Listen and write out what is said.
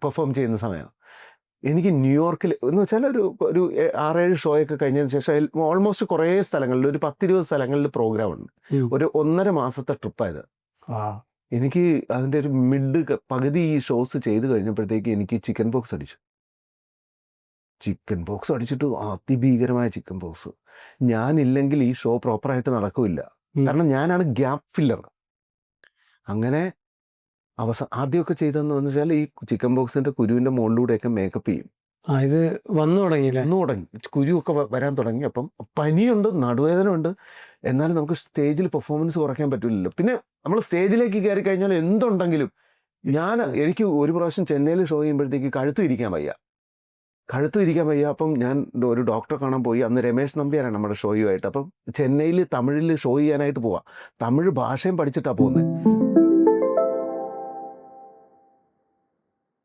Perform ചെയ്യുന്ന സമയം എനിക്ക് ന്യൂയോർക്കിൽ എന്ന് വെച്ചാൽ ഒരു 6-7 ഷോയൊക്കെ കഴിഞ്ഞതിന് ശേഷം ഓൾമോസ്റ്റ് കുറേ സ്ഥലങ്ങളിൽ ഒരു 10-20 സ്ഥലങ്ങളിൽ പ്രോഗ്രാം ഉണ്ട്. ഒരു 1.5 മാസത്തെ ട്രിപ്പായത്. എനിക്ക് അതിൻ്റെ ഒരു പകുതി ഈ ഷോസ് ചെയ്ത് കഴിഞ്ഞപ്പോഴത്തേക്ക് എനിക്ക് ചിക്കൻ പോക്സ് അടിച്ചിട്ട് അതിഭീകരമായ ചിക്കൻ പോക്സ്. ഞാനില്ലെങ്കിൽ ഈ ഷോ പ്രോപ്പറായിട്ട് നടക്കില്ല. കാരണം ഞാനാണ് ഗ്യാപ്പ് ഫില്ലർ. അങ്ങനെ ആദ്യമൊക്കെ ചെയ്തതെന്ന് വെച്ചാൽ ഈ ചിക്കൻ ബോക്സിൻ്റെ കുരുവിൻ്റെ മുകളിലൂടെയൊക്കെ മേക്കപ്പ് ചെയ്യും. ഇത് വന്നു തുടങ്ങി, കുരുവൊക്കെ വരാൻ തുടങ്ങി. അപ്പം പനിയുണ്ട്, നടുവേദന ഉണ്ട്, എന്നാലും നമുക്ക് സ്റ്റേജിൽ പെർഫോമൻസ് കുറയ്ക്കാൻ പറ്റില്ലല്ലോ. പിന്നെ നമ്മൾ സ്റ്റേജിലേക്ക് കയറി കഴിഞ്ഞാൽ എന്തുണ്ടെങ്കിലും എനിക്ക് ഒരു പ്രാവശ്യം ചെന്നൈയിൽ ഷോ ചെയ്യുമ്പോഴത്തേക്ക് കഴുത്ത് ഇരിക്കാൻ വയ്യ. അപ്പം ഞാൻ ഒരു ഡോക്ടറെ കാണാൻ പോയി. അന്ന് രമേശ് നമ്പ്യാരാണ് നമ്മുടെ ഷോയുമായിട്ട്. അപ്പം ചെന്നൈയിൽ തമിഴിൽ ഷോ ചെയ്യാനായിട്ട് പോവാം. തമിഴ് ഭാഷയും പഠിച്ചിട്ടാണ് പോകുന്നത്.